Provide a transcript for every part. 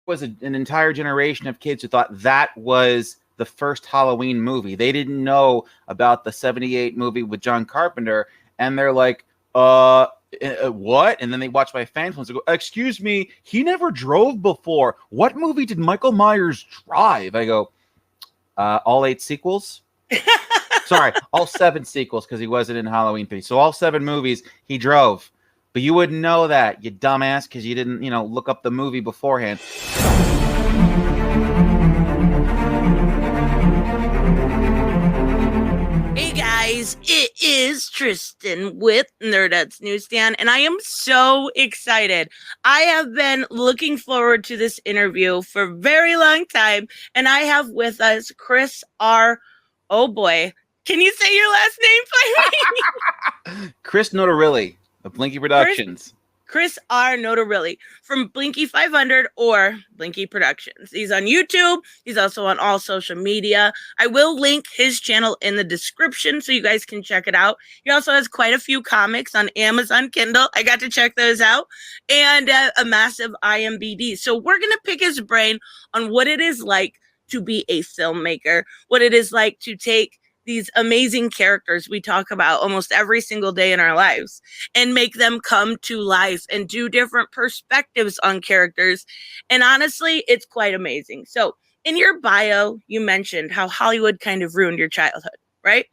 Was an entire generation of kids who thought that was the first Halloween movie. They didn't know about the 78 movie with John Carpenter, and they're like, what? And then they watch my fan films and go, excuse me, he never drove before. What movie did Michael Myers drive? I go, all 8 sequels? Sorry, all 7 sequels, because he wasn't in Halloween 3. So all 7 movies he drove. But you wouldn't know that, you dumbass, because you didn't, look up the movie beforehand. Hey guys, it is Tristan with Nerdette's Newsstand, and I am so excited. I have been looking forward to this interview for a very long time, and I have with us Chris R. Oh boy, can you say your last name for me? Chris Notarile of Blinky Productions. Chris R. Notarile from Blinky500 or Blinky Productions. He's on YouTube. He's also on all social media. I will link his channel in the description so you guys can check it out. He also has quite a few comics on Amazon Kindle. I got to check those out. And a massive IMBD. So we're going to pick his brain on what it is like to be a filmmaker, what it is like to take these amazing characters we talk about almost every single day in our lives and make them come to life and do different perspectives on characters. And honestly, it's quite amazing. So in your bio, you mentioned how Hollywood kind of ruined your childhood, right?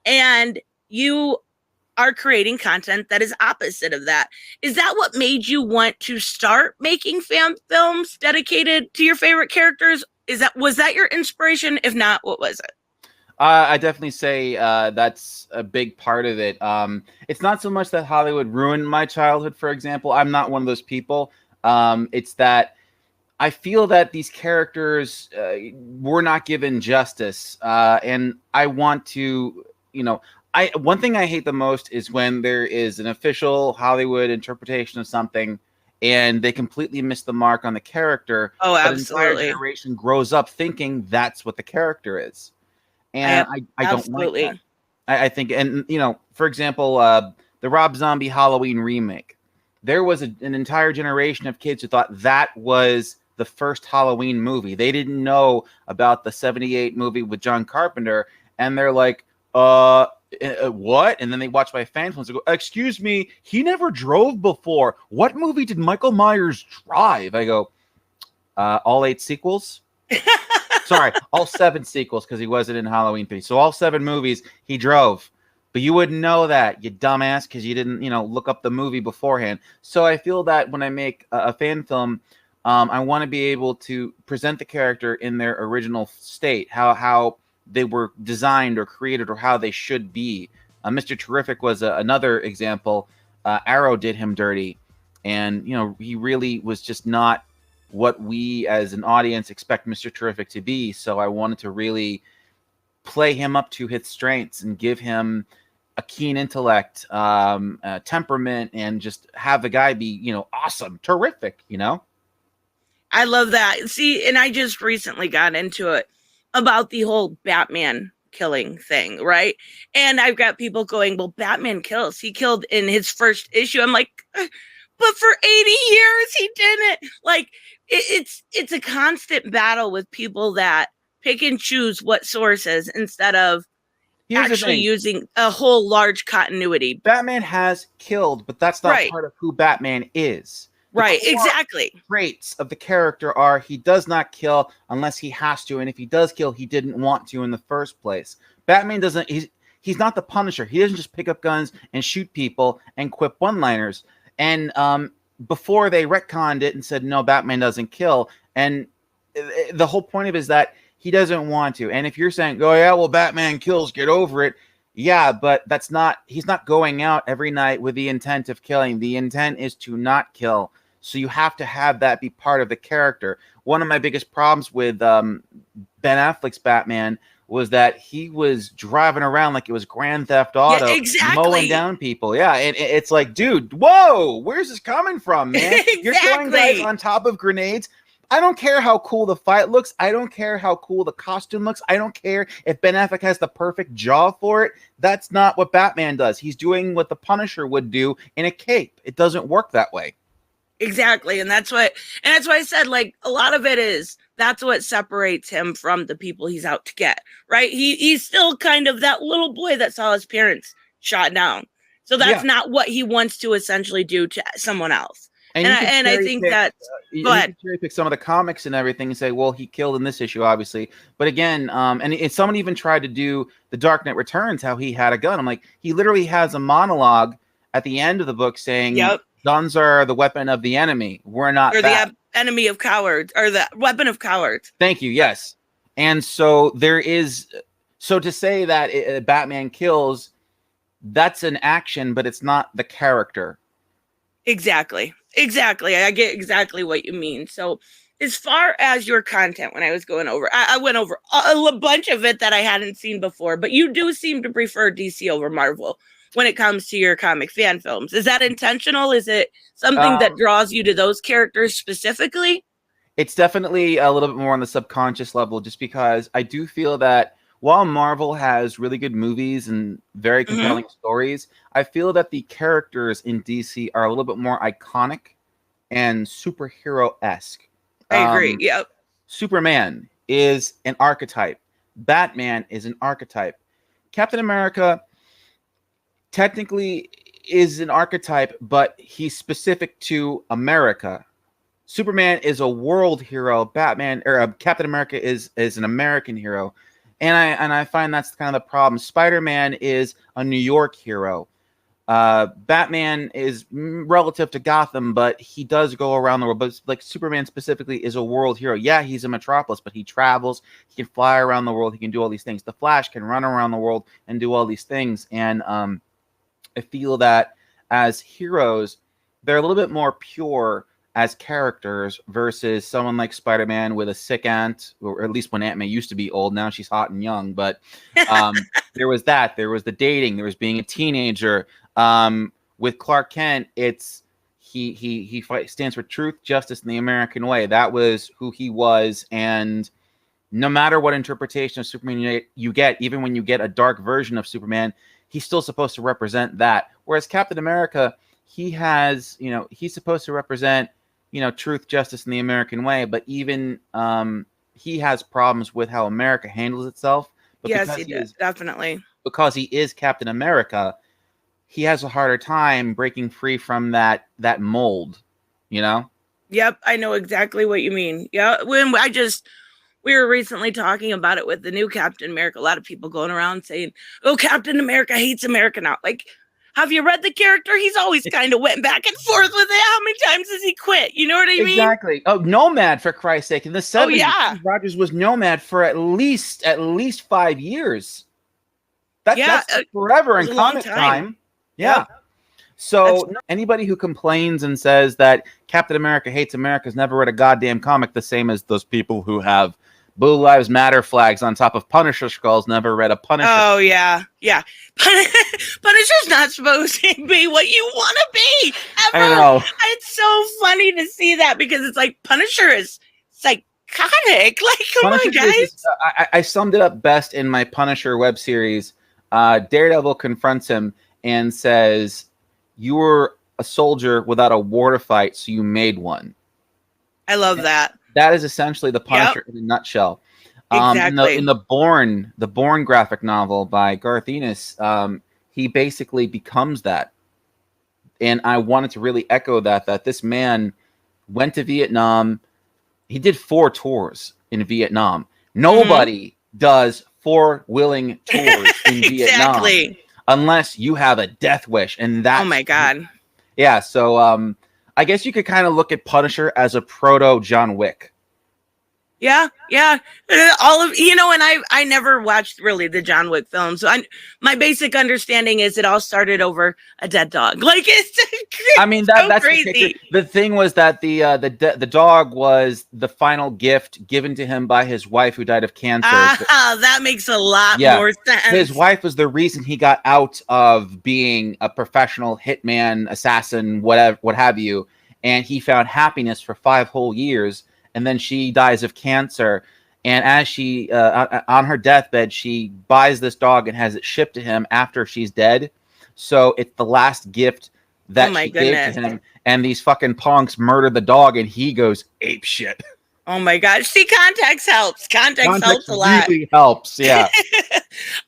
And you are creating content that is opposite of that. Is that what made you want to start making fan films dedicated to your favorite characters? Was that your inspiration? If not, what was it? I definitely say that's a big part of it. It's not so much that Hollywood ruined my childhood, for example. I'm not one of those people. It's that I feel that these characters were not given justice. And I want to, one thing I hate the most is when there is an official Hollywood interpretation of something and they completely miss the mark on the character. Oh, absolutely. An entire generation grows up thinking that's what the character is. And I don't like that. I think, and for example, the Rob Zombie Halloween remake, there was an entire generation of kids who thought that was the first Halloween movie. They didn't know about the 78 movie with John Carpenter, and they're like, what? And then they watch my fan films and go, excuse me, he never drove before. What movie did Michael Myers drive? I go, all 8 sequels? Sorry, all 7 sequels, because he wasn't in Halloween 3. So all 7 movies he drove. But you wouldn't know that, you dumbass, because you didn't, look up the movie beforehand. So I feel that when I make a fan film, I want to be able to present the character in their original state, how they were designed or created or how they should be. Mr. Terrific was another example. Arrow did him dirty. And, he really was just not what we as an audience expect Mr. Terrific to be. So I wanted to really play him up to his strengths and give him a keen intellect, temperament, and just have the guy be, awesome, terrific, I love that. See, and I just recently got into it about the whole Batman killing thing, right? And I've got people going, well, Batman kills. He killed in his first issue. I'm like, but for 80 years he didn't. Like, it's a constant battle with people that pick and choose what sources instead of actually using a whole large continuity. Batman has killed, but that's not part of who Batman is. Right, exactly. Traits of the character are he does not kill unless he has to, and if he does kill, he didn't want to in the first place. Batman doesn't. He's not the Punisher. He doesn't just pick up guns and shoot people and quip one-liners. And before they retconned it and said, no, Batman doesn't kill. And the whole point of it is that he doesn't want to. And if you're saying, oh, yeah, well, Batman kills, get over it. Yeah, but he's not going out every night with the intent of killing. The intent is to not kill. So you have to have that be part of the character. One of my biggest problems with Ben Affleck's Batman was that he was driving around like it was Grand Theft Auto, mowing down people. Yeah, and it's like, dude, whoa, where's this coming from, man? You're throwing guys on top of grenades. I don't care how cool the fight looks. I don't care how cool the costume looks. I don't care if Ben Affleck has the perfect jaw for it. That's not what Batman does. He's doing what the Punisher would do in a cape. It doesn't work that way. Exactly. And that's why I said, like, a lot of it is, that's what separates him from the people he's out to get, right? He's still kind of that little boy that saw his parents shot down. So that's not what he wants to essentially do to someone else. And I think that, go ahead. Cherry pick some of the comics and everything and say, well, he killed in this issue, obviously. But again, and someone even tried to do the Dark Knight Returns, how he had a gun. I'm like, he literally has a monologue at the end of the book saying, guns are the weapon of the enemy. We're not the enemy of cowards, or the weapon of cowards. Thank you. Yes. And so there is, so to say that Batman kills, that's an action, but it's not the character. Exactly. I get exactly what you mean. So as far as your content, when I was going over, I went over a bunch of it that I hadn't seen before, but you do seem to prefer DC over Marvel when it comes to your comic fan films. Is that intentional? Is it something that draws you to those characters specifically? It's definitely a little bit more on the subconscious level, just because I do feel that while Marvel has really good movies and very compelling stories, I feel that the characters in DC are a little bit more iconic and superhero-esque. I agree. Yep. Superman is an archetype. Batman is an archetype. Captain America technically is an archetype, but he's specific to America. Superman is a world hero. Batman or Captain America is an American hero, and I find that's kind of the problem. Spider-Man is a New York hero. Batman is relative to Gotham, but he does go around the world. But like Superman specifically is a world hero. Yeah, he's a metropolis, but he travels. He can fly around the world. He can do all these things. The Flash can run around the world and do all these things, and I feel that as heroes, they're a little bit more pure as characters versus someone like Spider-Man with a sick aunt, or at least when Aunt May used to be old. Now she's hot and young, but there was that. There was the dating. There was being a teenager. With Clark Kent, it's he stands for truth, justice, and the American way. That was who he was, and no matter what interpretation of Superman you get, even when you get a dark version of Superman, he's still supposed to represent that. Whereas Captain America, he has, he's supposed to represent, truth, justice, and the American way. But even he has problems with how America handles itself. But yes, he does, definitely. Because he is Captain America, he has a harder time breaking free from that mold, Yep, I know exactly what you mean. Yeah, we were recently talking about it with the new Captain America. A lot of people going around saying, "Oh, Captain America hates America now." Like, have you read the character? He's always kind of went back and forth with it. How many times has he quit? You know what I mean? Exactly. Oh, Nomad, for Christ's sake. In the 70s, Rogers was Nomad for at least 5 years. That's forever in comic time. Yeah. So anybody who complains and says that Captain America hates America has never read a goddamn comic, the same as those people who have Blue Lives Matter flags on top of Punisher skulls, never read a Punisher. Oh, yeah. Punisher's not supposed to be what you want to be, ever. I know. It's so funny to see that, because it's like Punisher is psychotic. Like, come on, guys. I summed it up best in my Punisher web series. Daredevil confronts him and says, "You were a soldier without a war to fight, so you made one." I love that. That is essentially the Punisher in a nutshell. Exactly. In the Bourne graphic novel by Garth Ennis, he basically becomes that. And I wanted to really echo that this man went to Vietnam. He did 4 tours in Vietnam. Nobody does 4 willing tours in Vietnam unless you have a death wish. And that's, oh my God. Yeah. So, I guess you could kind of look at Punisher as a proto John Wick. Yeah. All of, and I never watched really the John Wick films. So my basic understanding is it all started over a dead dog. Like, that's crazy. The thing was that the dog was the final gift given to him by his wife, who died of cancer. That makes a lot more sense. His wife was the reason he got out of being a professional hitman, assassin, what have you. And he found happiness for 5 whole years. And then she dies of cancer. And as she, on her deathbed, she buys this dog and has it shipped to him after she's dead. So it's the last gift that she gave to him. and these fucking punks murder the dog, and he goes ape shit. Oh my gosh. See, context helps. Context helps a lot. Really helps, yeah.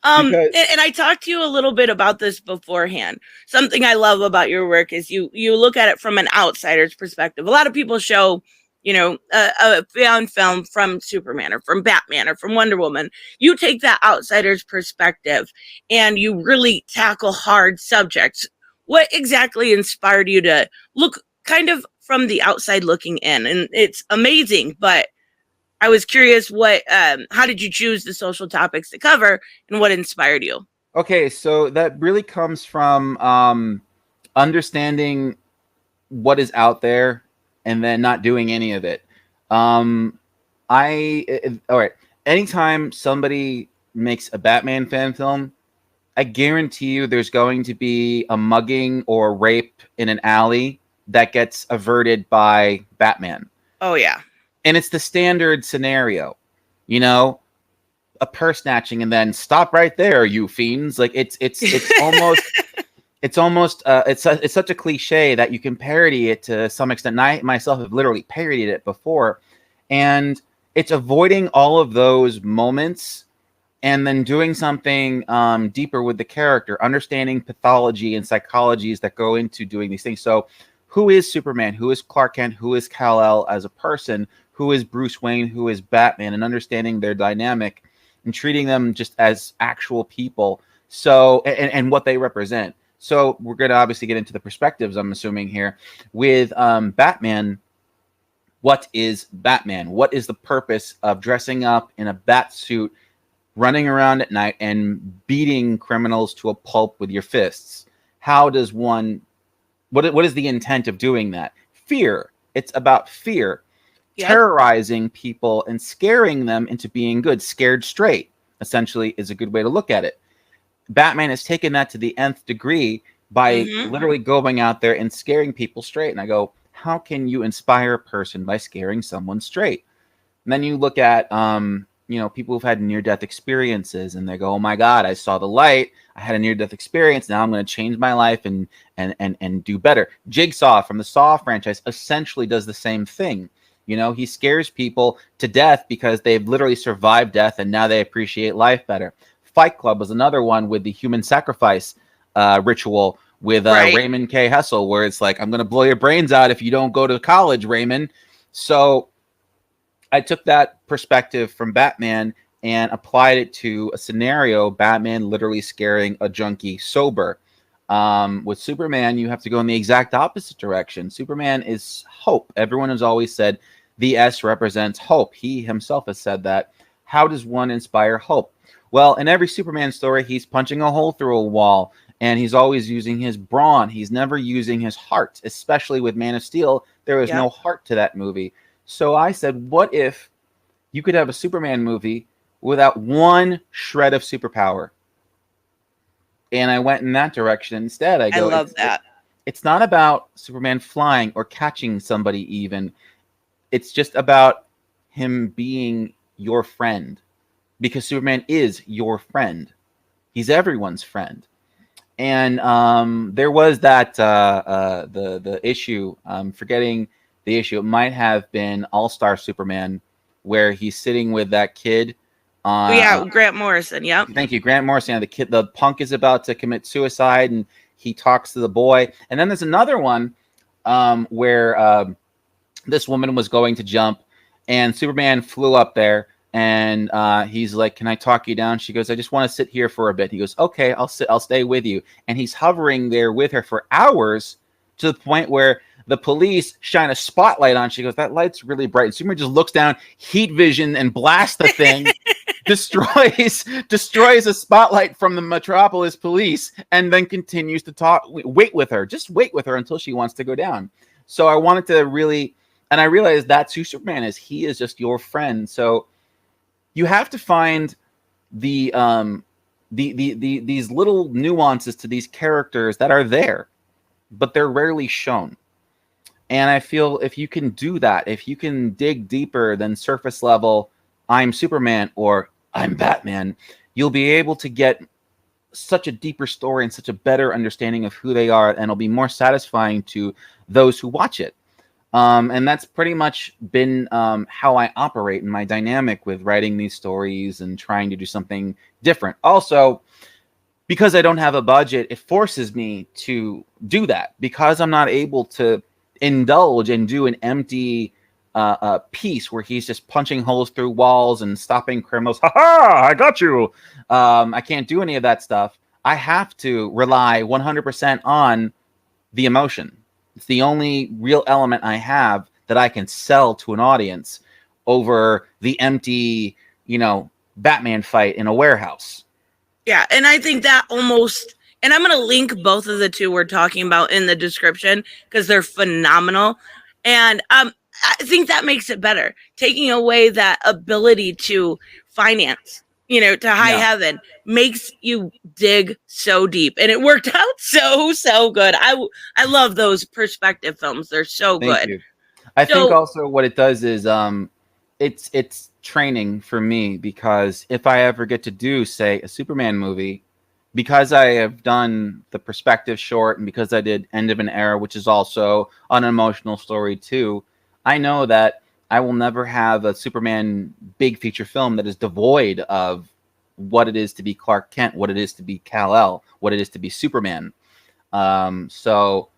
And I talked to you a little bit about this beforehand. Something I love about your work is you look at it from an outsider's perspective. A lot of people show, you know, a found film from Superman or from Batman or from Wonder Woman. You take that outsider's perspective and you really tackle hard subjects. What exactly inspired you to look kind of from the outside looking in? And it's amazing, but I was curious how did you choose the social topics to cover and what inspired you? Okay, so that really comes from understanding what is out there and then not doing any of it. All right, anytime somebody makes a Batman fan film, I guarantee you there's going to be a mugging or rape in an alley that gets averted by Batman. Oh, yeah. And it's the standard scenario, you know, a purse snatching and then stop right there, you fiends. Like it's almost it's such a cliche that you can parody it to some extent. And I myself have literally parodied it before, and it's avoiding all of those moments and then doing something deeper with the character, understanding pathology and psychologies that go into doing these things. So who is Superman? Who is Clark Kent? Who is Kal-El as a person? Who is Bruce Wayne? Who is Batman? And understanding their dynamic and treating them just as actual people. So, and what they represent. So we're going to obviously get into the perspectives, I'm assuming here. With Batman, what is Batman? What is the purpose of dressing up in a bat suit, running around at night, and beating criminals to a pulp with your fists? How does one... What is the intent of doing that? Fear. It's about fear. Yep. Terrorizing people and scaring them into being good. Scared straight, essentially, is a good way to look at it. Batman has taken that to the nth degree by literally going out there and scaring people straight. And I go, how can you inspire a person by scaring someone straight? And then you look at, you know, people who've had near-death experiences, and they go, oh my God, I saw the light. I had a near-death experience. Now I'm going to change my life and do better. Jigsaw from the Saw franchise essentially does the same thing. You know, he scares people to death because they've literally survived death and now they appreciate life better. Fight Club was another one with the human sacrifice ritual with Raymond K. Hessel, where it's like, I'm going to blow your brains out if you don't go to college, Raymond. So I took that perspective from Batman and applied it to a scenario, Batman literally scaring a junkie sober. With Superman, you have to go in the exact opposite direction. Superman is hope. Everyone has always said the S represents hope. He himself has said that. How does one inspire hope? Well, in every Superman story, he's punching a hole through a wall, and he's always using his brawn. He's never using his heart, especially with Man of Steel. There was no heart to that movie. So I said, what if you could have a Superman movie without one shred of superpower? And I went in that direction instead. I love that. It's not about Superman flying or catching somebody even. It's just about him being your friend. Because Superman is your friend. He's everyone's friend. And there was that, the issue, forgetting the issue. It might have been All-Star Superman, where he's sitting with that kid. Grant Morrison. Yeah. Thank you, Grant Morrison. The punk is about to commit suicide, and he talks to the boy. And then there's another one where this woman was going to jump, and Superman flew up there, and he's like, "Can I talk you down?" She goes, "I just want to sit here for a bit." He goes, "Okay, I'll stay with you." And he's hovering there with her for hours, to the point where the police shine a spotlight on. She goes, "That light's really bright." And Superman just looks down, heat vision, and blasts the thing. destroys a spotlight from the Metropolis police, and then continues to wait with her until she wants to go down. So I wanted to really, and I realized that's who Superman is. He is just your friend. So you have to find these little nuances to these characters that are there, but they're rarely shown. And I feel if you can do that, if you can dig deeper than surface level, I'm Superman or I'm Batman, you'll be able to get such a deeper story and such a better understanding of who they are, and it'll be more satisfying to those who watch it. And that's pretty much been how I operate in my dynamic with writing these stories and trying to do something different. Also, because I don't have a budget, it forces me to do that. Because I'm not able to indulge and do an empty piece where he's just punching holes through walls and stopping criminals. Ha ha! I got you. I can't do any of that stuff. I have to rely 100% on the emotion. It's the only real element I have that I can sell to an audience over the empty, Batman fight in a warehouse. Yeah, and I think that almost, and I'm going to link both of the two we're talking about in the description because they're phenomenal. And I think that makes it better. Taking away that ability to finance, to high heaven makes you dig so deep. And it worked out so good. I love those perspective films. They're so good. Thank you. I think also what it does is it's training for me, because if I ever get to do, say, a Superman movie, because I have done the perspective short and because I did End of an Era, which is also an emotional story too, I know that I will never have a Superman big feature film that is devoid of what it is to be Clark Kent, what it is to be Kal-El, what it is to be Superman. So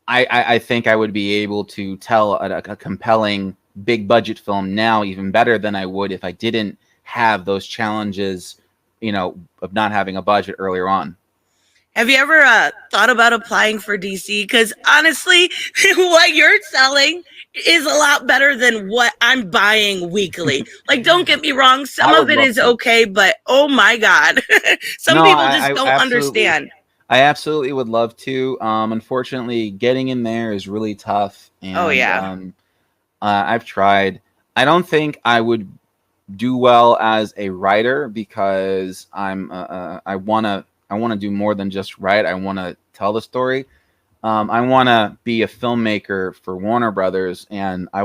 I think I would be able to tell a compelling big budget film now even better than I would if I didn't have those challenges, of not having a budget earlier on. Have you ever thought about applying for DC? Because honestly, what you're selling is a lot better than what I'm buying weekly. Like, don't get me wrong, some of it is okay, but oh my God, some people just don't understand. I absolutely would love to. Unfortunately, getting in there is really tough. And, I've tried. I don't think I would do well as a writer because I want to do more than just write. I want to tell the story. I want to be a filmmaker for Warner Brothers, and I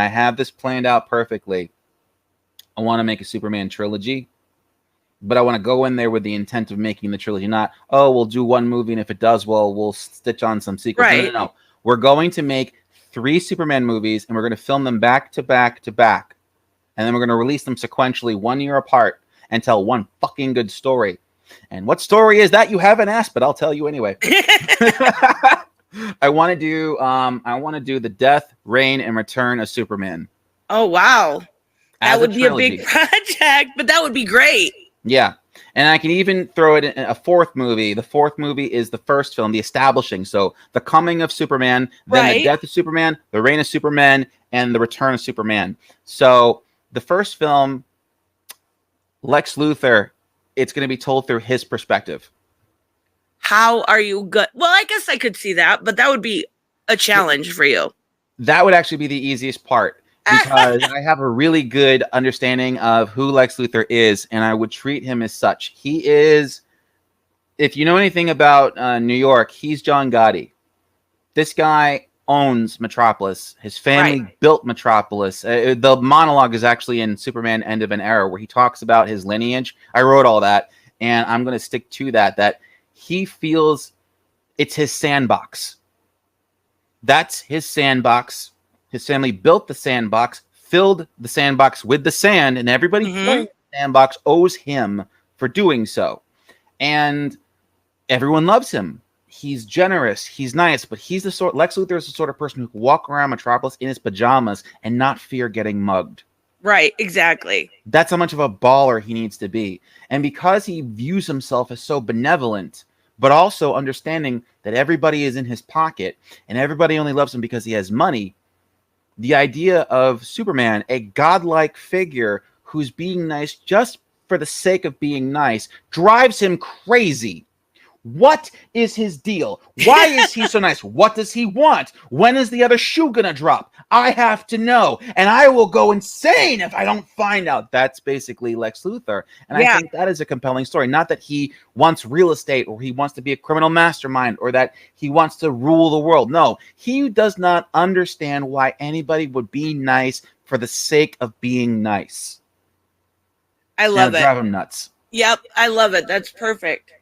have this planned out perfectly. I want to make a Superman trilogy, but I want to go in there with the intent of making the trilogy, not, we'll do one movie, and if it does well, we'll stitch on some sequels. Right. No. We're going to make 3 Superman movies, and we're going to film them back to back to back. And then we're going to release them sequentially 1 year apart and tell one fucking good story. And what story is that? You haven't asked, but I'll tell you anyway. I want to do the death, reign, and return of Superman. Oh, wow. That would be a big project, but that would be great. Yeah. And I can even throw it in a 4th movie. The 4th movie is the first film, the establishing. So the coming of Superman, then the death of Superman, the reign of Superman, and the return of Superman. So the first film, Lex Luthor, it's going to be told through his perspective. How are you good? Well, I guess I could see that, but that would be a challenge for you. That would actually be the easiest part, because I have a really good understanding of who Lex Luthor is, and I would treat him as such. He is, if you know anything about New York, he's John Gotti. This guy owns Metropolis. His family built Metropolis. The monologue is actually in Superman End of an Era, where he talks about his lineage. I wrote all that, and I'm going to stick to that he feels it's his sandbox. That's his sandbox. His family built the sandbox, filled the sandbox with the sand, and everybody playing the sandbox owes him for doing so. And everyone loves him. He's generous. He's nice, but Lex Luthor is the sort of person who can walk around Metropolis in his pajamas and not fear getting mugged. Right, exactly. That's how much of a baller he needs to be. And because he views himself as so benevolent, but also understanding that everybody is in his pocket and everybody only loves him because he has money, the idea of Superman, a godlike figure who's being nice just for the sake of being nice, drives him crazy. What is his deal? Why is he so nice? What does he want? When is the other shoe gonna drop? I have to know, and I will go insane if I don't find out. That's basically Lex Luthor, and I think that is a compelling story. Not that he wants real estate, or he wants to be a criminal mastermind, or that he wants to rule the world. No, he does not understand why anybody would be nice for the sake of being nice. I love it. Drive him nuts. Yep, I love it. That's perfect.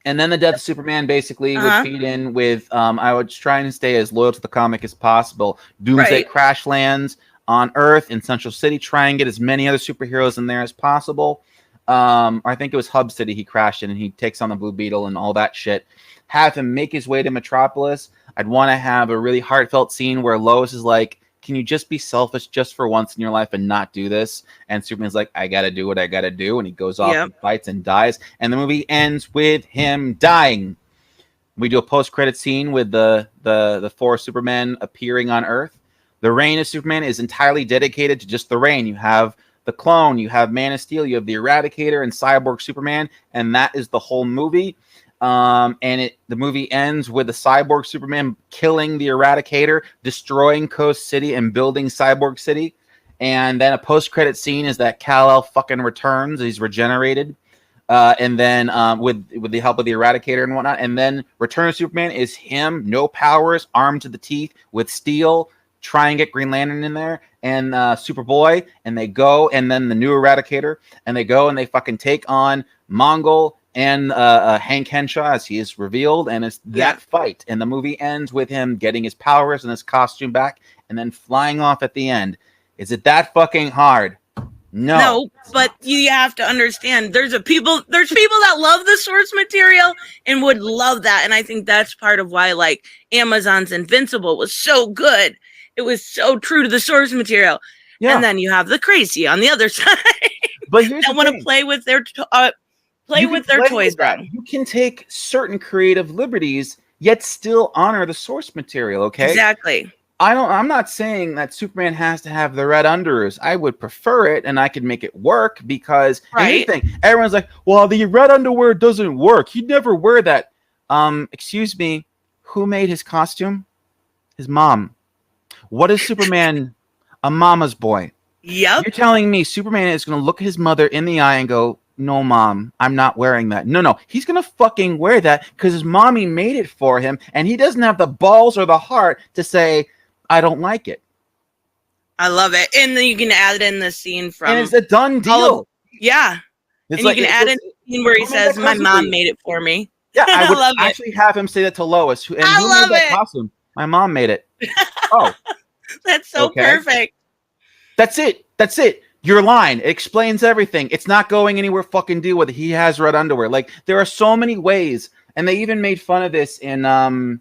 And then the death of Superman basically would feed in with, I was trying to stay as loyal to the comic as possible. Doomsday crash lands on Earth in Central City. Try and get as many other superheroes in there as possible. I think it was Hub City he crashed in, and he takes on the Blue Beetle and all that shit. Have him make his way to Metropolis. I'd want to have a really heartfelt scene where Lois is like, can you just be selfish just for once in your life and not do this? And Superman's like, I gotta do what I gotta do. And he goes off and fights and dies. And the movie ends with him dying. We do a post-credit scene with the four Supermen appearing on Earth. The reign of Superman is entirely dedicated to just the reign. You have the Clone, you have Man of Steel, you have the Eradicator and Cyborg Superman, and that is the whole movie. The movie ends with the Cyborg Superman killing the Eradicator, destroying Coast City, and building Cyborg City. And then a post-credit scene is that Kal-El fucking returns. He's regenerated. And then with the help of the Eradicator and whatnot. And then Return of Superman is him, no powers, armed to the teeth with steel, try and get Green Lantern in there and Superboy. And they go, and then the new Eradicator. And they go and they fucking take on Mongol and Hank Henshaw, as he is revealed, and it's that fight. And the movie ends with him getting his powers and his costume back, and then flying off at the end. Is it that fucking hard? No, but you have to understand. There's people that love the source material and would love that, and I think that's part of why, like, Amazon's Invincible was so good. It was so true to the source material. Yeah. And then you have the crazy on the other side, but here's that want to play with their toys, bro. You can take certain creative liberties, yet still honor the source material. Okay, exactly. I'm not saying that Superman has to have the red underoos. I would prefer it, and I could make it work because everyone's like, "Well, the red underwear doesn't work. He'd never wear that." Excuse me, who made his costume? His mom. What is Superman? A mama's boy. Yep. You're telling me Superman is going to look his mother in the eye and go, "No, Mom, I'm not wearing that." No. He's going to fucking wear that because his mommy made it for him, and he doesn't have the balls or the heart to say, "I don't like it." I love it. And then you can add in the scene from... And it's a done deal. It's and like, you can add in the scene where he says, "My mom made it for me." Yeah, I would actually have him say that to Lois. Who made that costume? My mom made it. Oh. That's so perfect. That's it. Your line explains everything. It's not going anywhere. Fucking deal with it. He has red underwear. Like, there are so many ways, and they even made fun of this in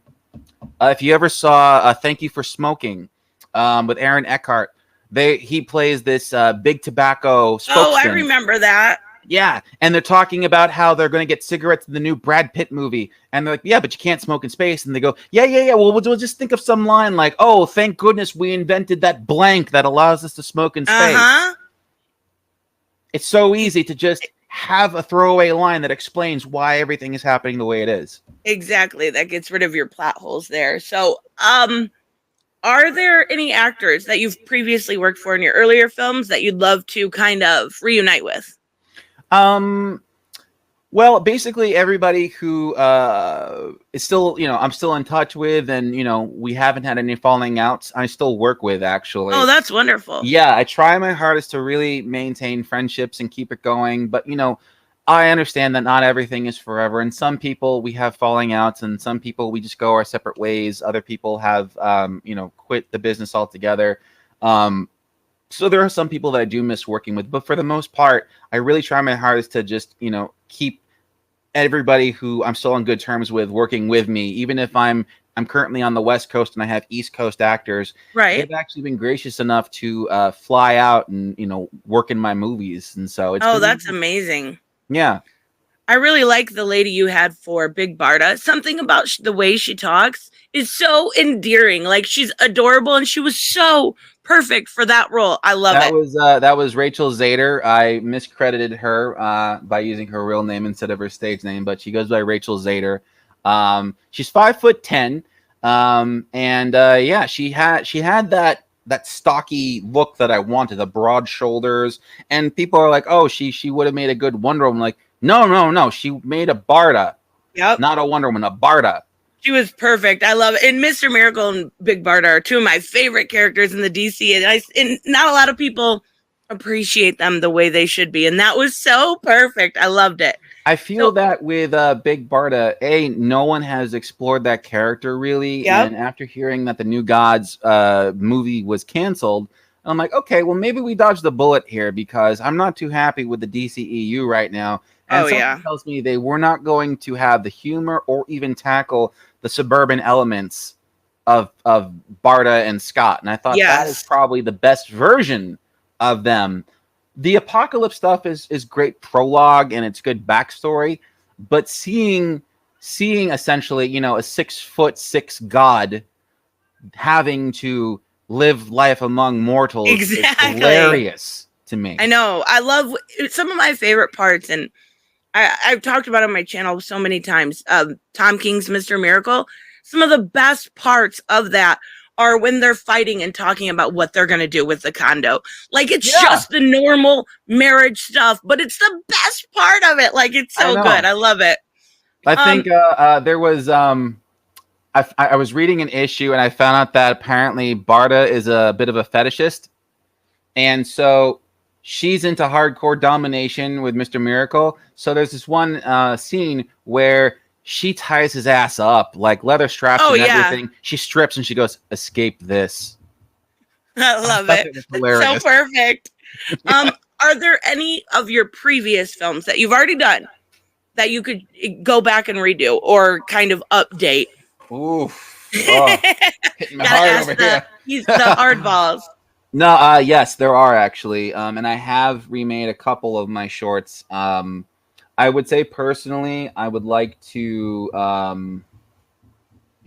if you ever saw Thank You for Smoking with Aaron Eckhart. He plays this big tobacco spokesman. Oh, I remember that. Yeah, and they're talking about how they're going to get cigarettes in the new Brad Pitt movie, and they're like, "Yeah, but you can't smoke in space." And they go, "Yeah. Well, we'll just think of some line like, 'Oh, thank goodness we invented that blank that allows us to smoke in space.'" It's so easy to just have a throwaway line that explains why everything is happening the way it is. Exactly, that gets rid of your plot holes there. So, are there any actors that you've previously worked for in your earlier films that you'd love to kind of reunite with? Well, basically everybody who is still, I'm still in touch with, and we haven't had any falling outs. I still work with, actually. Oh, that's wonderful. Yeah, I try my hardest to really maintain friendships and keep it going, but I understand that not everything is forever, and some people we have falling outs, and some people we just go our separate ways. Other people have quit the business altogether. So there are some people that I do miss working with, but for the most part, I really try my hardest to just, keep everybody who I'm still on good terms with working with me, even if I'm currently on the West Coast and I have East Coast actors. Right. They've actually been gracious enough to fly out and, work in my movies. And so it's that's amazing. Yeah. I really like the lady you had for Big Barda. Something about the way she talks is so endearing. Like, she's adorable, and she was so perfect for that role. I love it. That was Rachel Zader. I miscredited her by using her real name instead of her stage name, but she goes by Rachel Zader. She's 5'10", she had that stocky look that I wanted, the broad shoulders, and people are like, "Oh, she would have made a good Wonder Woman." Like, no, she made a Barda. Yep. Not a Wonder Woman, a Barda. She was perfect. I love it. And Mr. Miracle and Big Barda are two of my favorite characters in the DC. And not a lot of people appreciate them the way they should be. And that was so perfect. I loved it. I feel that with Big Barda, no one has explored that character really. Yep. And after hearing that the New Gods movie was canceled, I'm like, okay, well, maybe we dodged the bullet here because I'm not too happy with the DCEU right now. And something tells me they were not going to have the humor or even tackle the suburban elements of Barda and Scott. And I thought that is probably the best version of them. The Apocalypse stuff is great prologue and it's good backstory, but seeing essentially, you know, a 6'6" god having to live life among mortals is hilarious to me. I know. I love some of my favorite parts, and I've talked about it on my channel so many times. Tom King's Mr. Miracle. Some of the best parts of that are when they're fighting and talking about what they're going to do with the condo. Like, it's just the normal marriage stuff, but it's the best part of it. Like, it's so good. I love it. I think there was... I was reading an issue and I found out that apparently Barda is a bit of a fetishist. And so she's into hardcore domination with Mr. Miracle. So there's this one scene where she ties his ass up, like leather straps and everything. She strips and she goes, "Escape this." I love it. It's so perfect. Are there any of your previous films that you've already done that you could go back and redo or kind of update? Ooh, hitting my heart over here. He's the hardballs. No, yes, there are actually, and I have remade a couple of my shorts. I would say personally, I would like to, you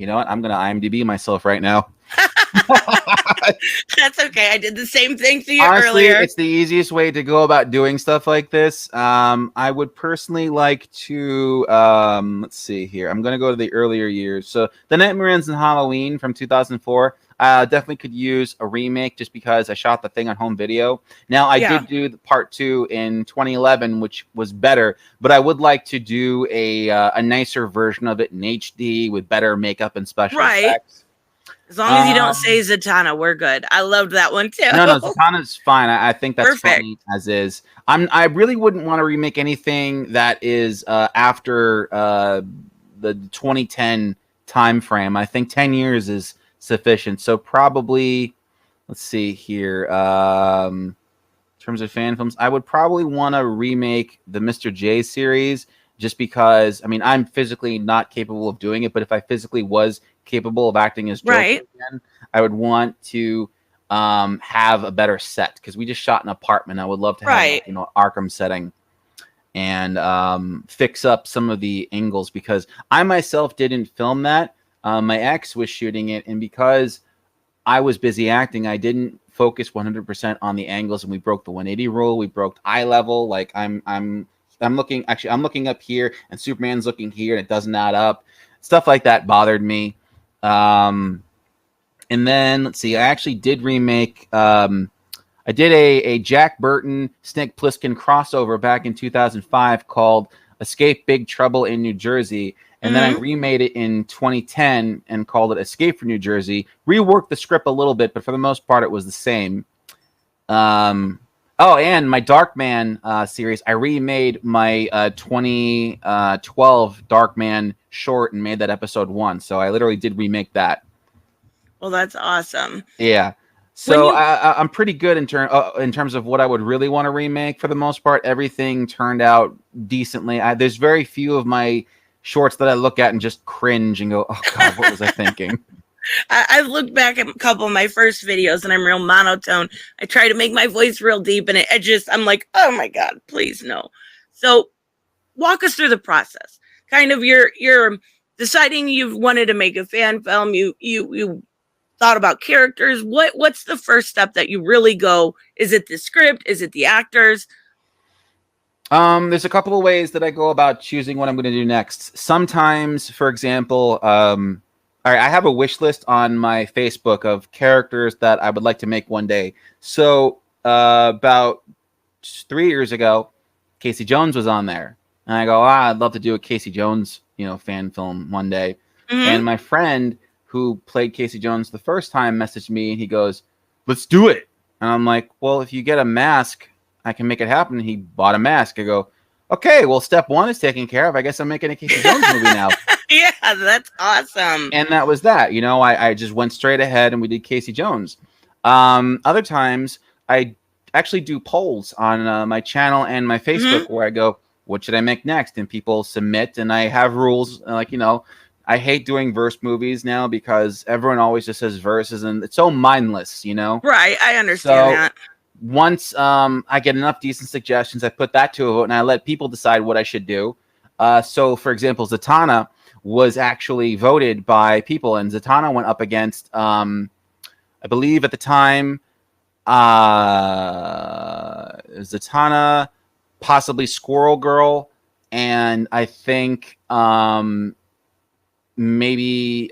know what? I'm gonna IMDb myself right now. That's okay. I did the same thing to you Honestly, earlier. It's the easiest way to go about doing stuff like this. I would personally like to, let's see here. I'm going to go to the earlier years. So The Nightmare Ends in Halloween from 2004. Definitely could use a remake just because I shot the thing on home video. Now, I did do the part 2 in 2011, which was better, but I would like to do a nicer version of it in HD with better makeup and special effects. As long as you don't say Zatanna, we're good. I loved that one too. No, Zatanna's fine. I think that's funny as is. I really wouldn't want to remake anything that is after the 2010 time frame. I think 10 years is sufficient. So probably, let's see here. In terms of fan films, I would probably want to remake the Mr. J series just because, I mean, I'm physically not capable of doing it, but if I physically was capable of acting as Joker again, I would want to have a better set because we just shot an apartment. I would love to have like, you know, Arkham setting and fix up some of the angles because I myself didn't film that. My ex was shooting it, and because I was busy acting, I didn't focus 100% on the angles, and we broke the 180 rule. We broke eye level. Like I'm looking up here, and Superman's looking here, and it doesn't add up. Stuff like that bothered me. And then let's see, I actually did remake. I did a Jack Burton Snake Plissken crossover back in 2005 called Escape Big Trouble in New Jersey. And then I remade it in 2010 and called it Escape from New Jersey. Reworked the script a little bit, but for the most part, it was the same. Oh, and my Darkman series, I remade my 2012 Darkman short and made that episode 1. So I literally did remake that. Well, that's awesome. Yeah. So I'm pretty good in terms of what I would really want to remake. For the most part, everything turned out decently. There's very few of my shorts that I look at and just cringe and go, "Oh God, what was I thinking?" I've looked back at a couple of my first videos and I'm real monotone. I try to make my voice real deep and I'm like, oh my God, please no. So walk us through the process. Kind of you're deciding you've wanted to make a fan film. You thought about characters. What's the first step that you really go? Is it the script? Is it the actors? There's a couple of ways that I go about choosing what I'm going to do next. Sometimes, for example, all right, I have a wish list on my Facebook of characters that I would like to make one day. So about 3 years ago, Casey Jones was on there. And I go, I'd love to do a Casey Jones, fan film one day. And my friend who played Casey Jones the first time messaged me and he goes, let's do it. And I'm like, well, if you get a mask, I can make it happen. He bought a mask. I go, okay, well, step one is taken care of. I guess I'm making a Casey Jones movie now. Yeah, that's awesome. And that was that. You know, I just went straight ahead and we did Casey Jones. Other times, I actually do polls on my channel and my Facebook where I go, what should I make next? And people submit, and I have rules. Like, you know, I hate doing verse movies now because everyone always just says verses, and it's so mindless, you know? Right, I understand that. Once I get enough decent suggestions, I put that to a vote, and I let people decide what I should do. So, for example, Zatanna was actually voted by people, and Zatanna went up against, I believe at the time, Zatanna, possibly Squirrel Girl, and I think maybe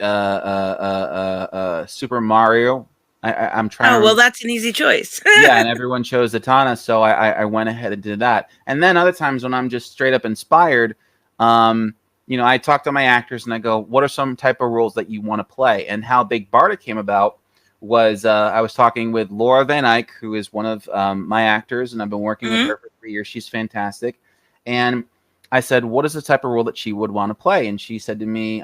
Super Mario. I'm trying. Oh, well, that's an easy choice. Yeah, and everyone chose Zatanna, so I went ahead and did that. And then other times when I'm just straight up inspired, you know, I talk to my actors and I go, what are some type of roles that you want to play? And how Big Barda came about was I was talking with Laura Van Eyck, who is one of my actors, and I've been working with her for 3 years. She's fantastic. And I said, what is the type of role that she would want to play? And she said to me,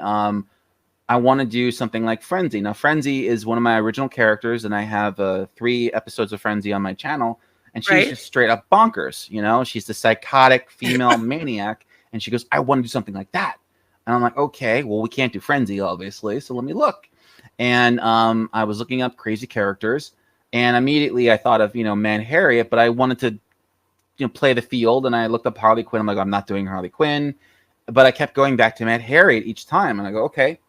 I want to do something like Frenzy. Now, Frenzy is one of my original characters, and I have 3 episodes of Frenzy on my channel. And she's just straight up bonkers. You know, she's the psychotic female maniac. And she goes, I want to do something like that. And I'm like, okay, well, we can't do Frenzy, obviously. So let me look. And I was looking up crazy characters. And immediately I thought of, you know, Man Harriet. But I wanted to, you know, play the field. And I looked up Harley Quinn. I'm like, I'm not doing Harley Quinn. But I kept going back to Mad Harriet each time. And I go, okay,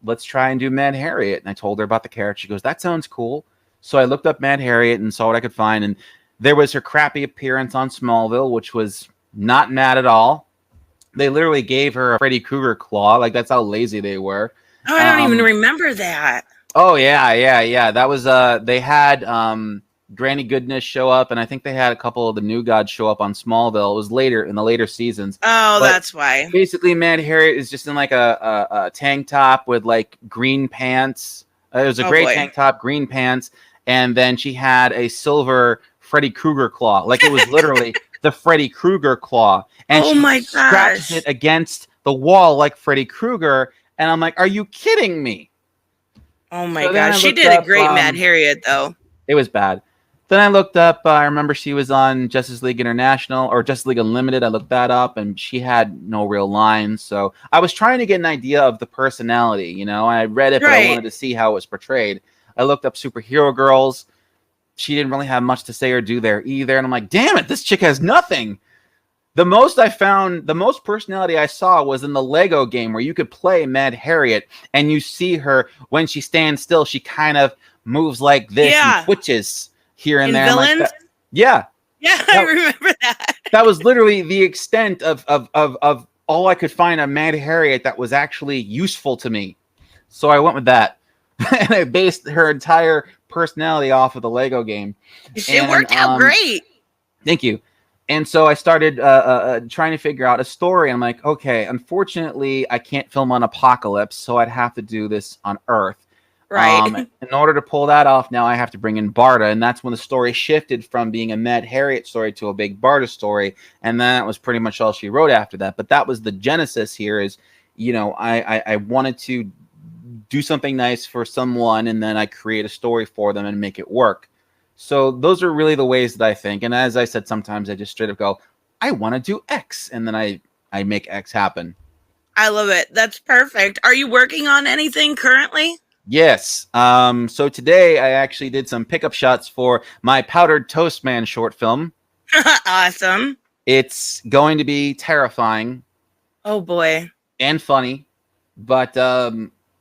let's try and do Mad Harriet. And I told her about the character. She goes, that sounds cool. So I looked up Mad Harriet and saw what I could find. And there was her crappy appearance on Smallville, which was not mad at all. They literally gave her a Freddy Krueger claw. Like, that's how lazy they were. Oh, I don't even remember that. Oh, yeah. That was, they had Granny Goodness show up, and I think they had a couple of the New Gods show up on Smallville. It was later, in the later seasons. Oh, but that's why. Basically, Mad Harriet is just in, like, a tank top with, like, green pants. It was a gray tank top, green pants, and then she had a silver Freddy Krueger claw. Like, it was literally the Freddy Krueger claw. And she scratched it against the wall like Freddy Krueger. And I'm like, are you kidding me? Oh, my gosh. She did a great Mad Harriet, though. It was bad. Then I looked up, I remember she was on Justice League International or Justice League Unlimited. I looked that up, and she had no real lines. So I was trying to get an idea of the personality, you know. I read it, but I wanted to see how it was portrayed. I looked up Superhero Girls. She didn't really have much to say or do there either. And I'm like, damn it, this chick has nothing. The most personality I saw was in the Lego game where you could play Mad Harriet and you see her when she stands still, she kind of moves like this and twitches here and there. Villains? Like yeah. Yeah, I remember that. That was literally the extent of all I could find on Mad Harriet that was actually useful to me. So I went with that. And I based her entire personality off of the Lego game. It worked out great. Thank you. And so I started trying to figure out a story. I'm like, okay, unfortunately, I can't film on Apocalypse, so I'd have to do this on Earth. Right. In order to pull that off, now I have to bring in Barda, and that's when the story shifted from being a Mad Harriet story to a Big Barda story, and that was pretty much all she wrote after that. But that was the genesis here is, you know, I wanted to do something nice for someone, and then I create a story for them and make it work. So those are really the ways that I think. And as I said, sometimes I just straight up go, I want to do X, and then I make X happen. I love it. That's perfect. Are you working on anything currently? Yes. So today I actually did some pickup shots for my Powdered Toast Man short film. Awesome. It's going to be terrifying. Oh boy. And funny. But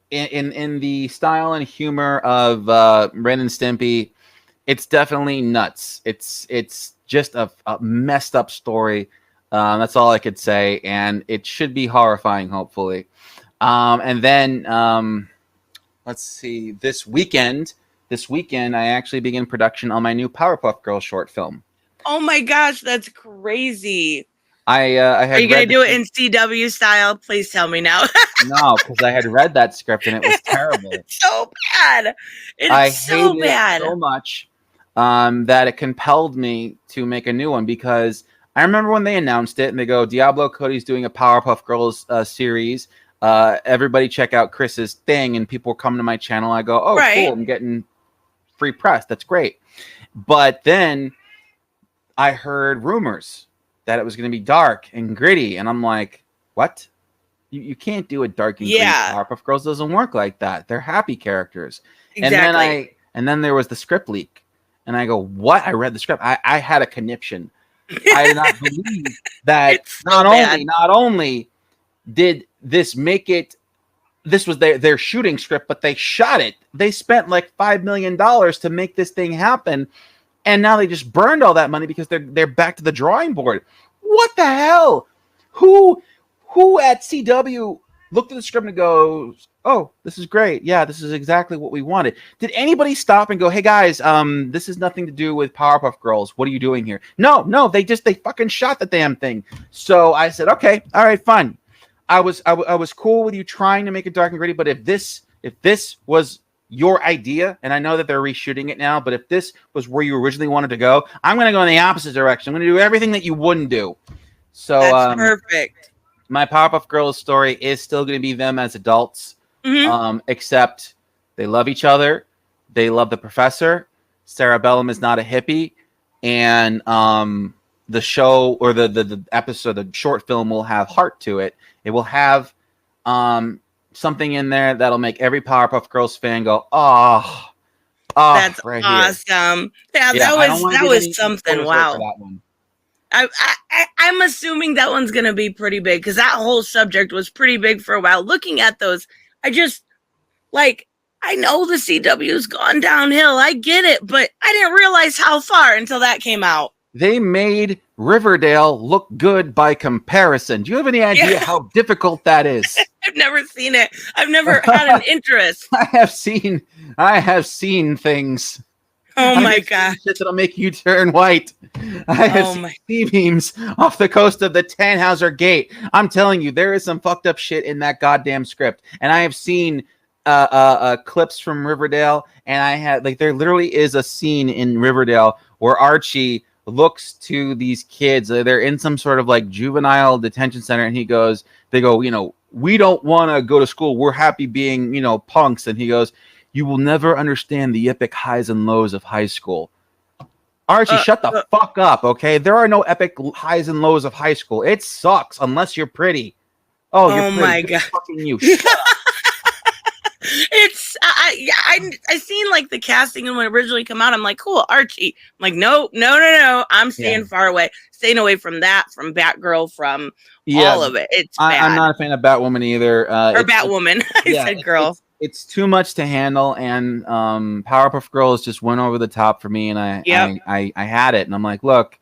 in the style and humor of Ren and Stimpy, it's definitely nuts. It's just a messed up story. That's all I could say. And it should be horrifying, hopefully. And then... let's see. This weekend, I actually begin production on my new Powerpuff Girls short film. Oh my gosh, that's crazy! I had. Are you gonna do it in CW style? Please tell me now. No, because I had read that script and it was terrible. It's so bad. I hated it so much. that it compelled me to make a new one, because I remember when they announced it and they go, Diablo Cody's doing a Powerpuff Girls series. Everybody check out Chris's thing, and people were coming to my channel. I go, oh, cool, I'm getting free press. That's great. But then I heard rumors that it was going to be dark and gritty, and I'm like, what? You can't do a dark and gritty Powerpuff Girls. It doesn't work like that. They're happy characters. Exactly. And then there was the script leak, and I go, what? I read the script. I had a conniption. I did not believe that not only did this make it, this was their shooting script, but they shot it. They spent like $5 million to make this thing happen, and now they just burned all that money because they're back to the drawing board. What the hell? Who at CW looked at the script and goes, oh, this is great. Yeah, this is exactly what we wanted. Did anybody stop and go, hey guys, this has nothing to do with Powerpuff Girls. What are you doing here? No, they fucking shot the damn thing. So I said, okay, all right, fine. I was cool with you trying to make it dark and gritty, but if this was your idea, and I know that they're reshooting it now, but if this was where you originally wanted to go, I'm going to go in the opposite direction. I'm going to do everything that you wouldn't do. So that's perfect. My Powerpuff Girls story is still going to be them as adults, except they love each other. They love the professor. Sarah Bellum is not a hippie, and the show or the episode, the short film, will have heart to it. It will have something in there that'll make every Powerpuff Girls fan go, oh, that's right awesome. Here. Yeah, that was something. Wow. I'm assuming that one's going to be pretty big, because that whole subject was pretty big for a while. Looking at those, I know the CW's gone downhill. I get it, but I didn't realize how far until that came out. They made Riverdale look good by comparison. Do you have any idea how difficult that is? I've never seen it. I've never had an interest. I have seen things. Oh my god! Shit that'll make you turn white. I have seen sea beams off the coast of the Tannhauser Gate. I'm telling you, there is some fucked up shit in that goddamn script. And I have seen clips from Riverdale, and there literally is a scene in Riverdale where Archie looks to these kids. They're in some sort of like juvenile detention center, and they go, we don't want to go to school. We're happy being, punks. And he goes, you will never understand the epic highs and lows of high school. Archie, shut the fuck up, okay? There are no epic highs and lows of high school. It sucks unless you're pretty. Oh, you're pretty. My god! Fucking you. It's I seen like the casting and when it originally come out. I'm like, cool, Archie. I'm like, no. I'm staying far away, staying away from that, from Batgirl, from all of it. It's bad. I'm not a fan of Batwoman either. Or Batwoman. I said girl. It's too much to handle, and Powerpuff Girls just went over the top for me, and I had it, and I'm like, look,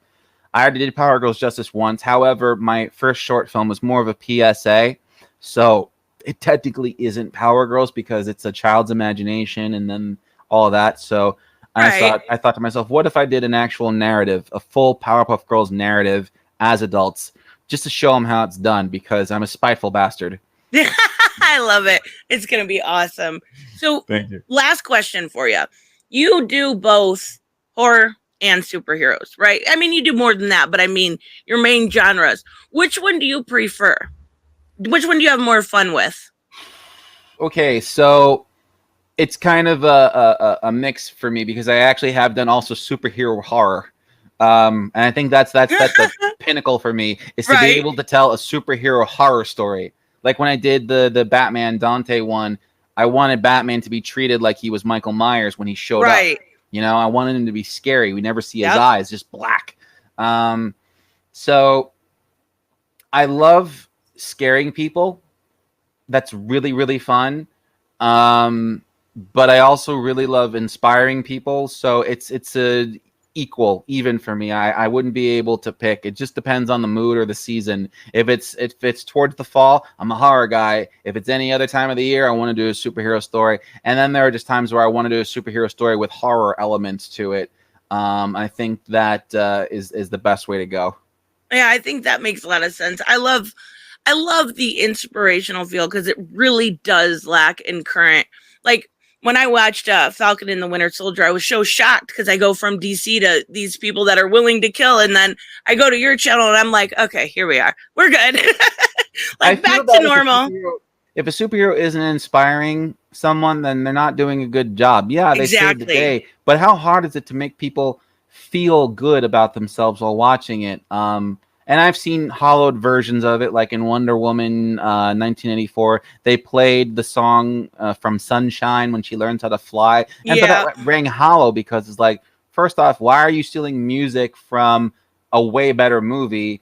I already did Power Girls Justice once. However, my first short film was more of a PSA, so it technically isn't Power Girls because it's a child's imagination and then all of that. So I thought to myself, what if I did an actual narrative, a full Powerpuff Girls narrative as adults, just to show them how it's done, because I'm a spiteful bastard. I love it. It's going to be awesome. So thank you. Last question for you. You do both horror and superheroes, right? I mean, you do more than that, but I mean, your main genres. Which one do you prefer? Which one do you have more fun with? Okay, so it's kind of a mix for me, because I actually have done also superhero horror. And I think that's the pinnacle for me, is to be able to tell a superhero horror story. Like when I did the Batman Dante one, I wanted Batman to be treated like he was Michael Myers when he showed up. I wanted him to be scary. We never see his eyes, just black. So I love scaring people. That's really, really fun. But I also really love inspiring people. So it's a even for me. I wouldn't be able to pick. It just depends on the mood or the season. If it's towards the fall, I'm a horror guy. If it's any other time of the year, I want to do a superhero story. And then there are just times where I want to do a superhero story with horror elements to it. I think that is the best way to go. Yeah, I think that makes a lot of sense. I love the inspirational feel, because it really does lack in current. Like when I watched Falcon and the Winter Soldier, I was so shocked because I go from DC to these people that are willing to kill, and then I go to your channel and I'm like, okay, here we are, we're good. Like back to normal. If a superhero isn't inspiring someone, then they're not doing a good job. Yeah, they saved the day, but how hard is it to make people feel good about themselves while watching it? And I've seen hollowed versions of it, like in Wonder Woman 1984. They played the song from Sunshine when she learns how to fly. And but that rang hollow because it's like, first off, why are you stealing music from a way better movie?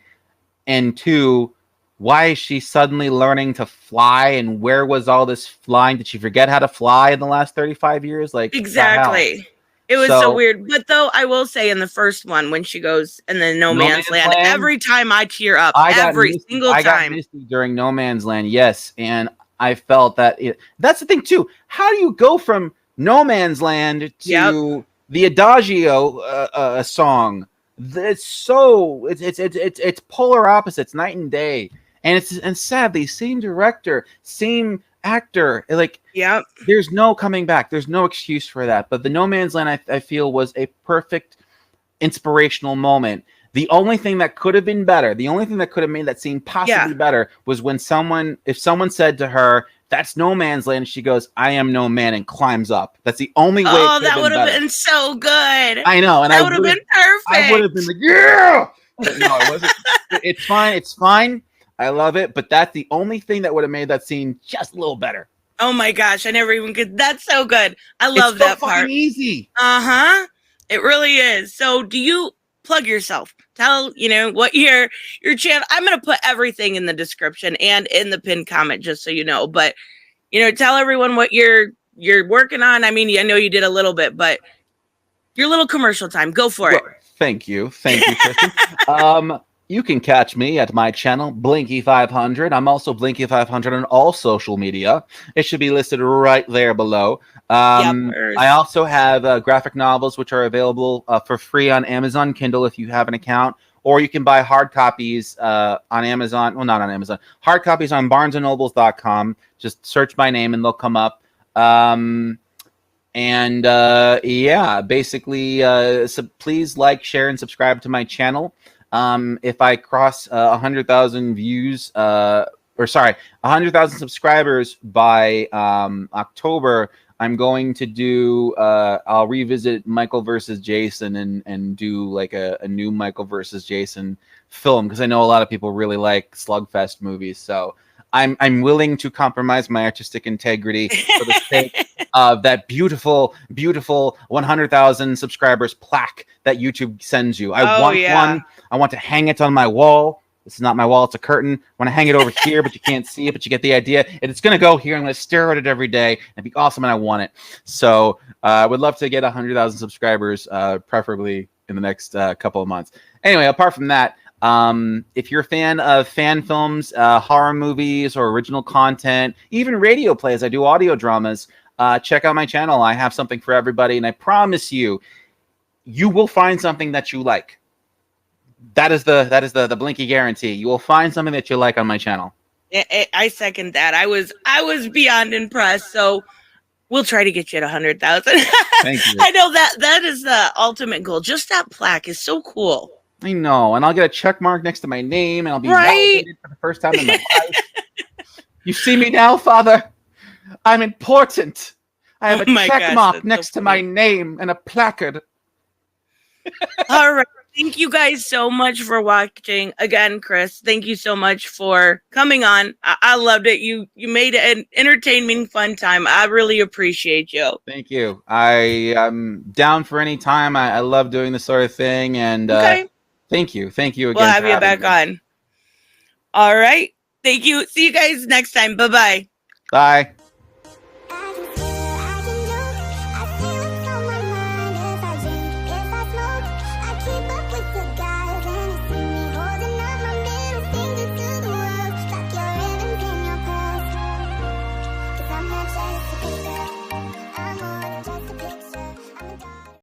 And two, why is she suddenly learning to fly? And where was all this flying? Did she forget how to fly in the last 35 years? Like, exactly. It was so weird. But though I will say in the first one, when she goes in the No Man's Land, every time I tear up, every single time. I got misty during No Man's Land, yes. And I felt that that's the thing too. How do you go from No Man's Land to the Adagio song? It's polar opposites, night and day. And sadly, same director, same actor, like, there's no coming back. There's no excuse for that. But the No Man's Land, I feel, was a perfect inspirational moment. The only thing that could have been better, the only thing that could have made that scene possibly better, was when if someone said to her, "That's No Man's Land," she goes, "I am no man," and climbs up. That's the only way. Oh, that would have been so good. I know, and that would have been perfect. I would have been like, yeah. But no, it wasn't. It's fine. It's fine. I love it, but that's the only thing that would have made that scene just a little better. Oh my gosh, I never even could. That's so good. I love that part. It's easy. It really is. So, do you plug yourself? Tell what your channel. I'm gonna put everything in the description and in the pinned comment, just so you know. But tell everyone what you're working on. I mean, I know you did a little bit, but your little commercial time. Go for it. Thank you, Kristen. You can catch me at my channel, Blinky500. I'm also Blinky500 on all social media. It should be listed right there below. I also have graphic novels, which are available for free on Amazon Kindle if you have an account. Or you can buy hard copies on Amazon. Well, not on Amazon. Hard copies on barnesandnobles.com. Just search my name and they'll come up. Basically, so please like, share, and subscribe to my channel. If I cross 100,000 views, 100,000 subscribers by October, I'm going to do, I'll revisit Michael versus Jason and do like a new Michael versus Jason film, because I know a lot of people really like slugfest movies. So I'm willing to compromise my artistic integrity for the sake of that beautiful, beautiful 100,000 subscribers plaque that YouTube sends you. I want one. I want to hang it on my wall. This is not my wall. It's a curtain. I want to hang it over here, but you can't see it, but you get the idea. And it's going to go here. I'm going to stare at it every day. It'd be awesome, and I want it. So I would love to get 100,000 subscribers, preferably in the next couple of months. Anyway, apart from that, if you're a fan of fan films, horror movies, or original content, even radio plays, I do audio dramas, check out my channel. I have something for everybody, and I promise you, you will find something that you like. That is the Blinky guarantee. You will find something that you like on my channel. I second that. I was beyond impressed. So we'll try to get you at 100,000. Thank you. I know that is the ultimate goal. Just that plaque is so cool. I know, and I'll get a check mark next to my name, and I'll be validated for the first time in my life. You see me now, Father? I'm important. I have a check mark next to my name and a placard. All right. Thank you guys so much for watching. Again, Chris, thank you so much for coming on. I loved it. You made it an entertaining, fun time. I really appreciate you. Thank you. I am down for any time. I love doing this sort of thing. And thank you. Thank you again. We'll have you back on. All right. Thank you. See you guys next time. Bye-bye. Bye.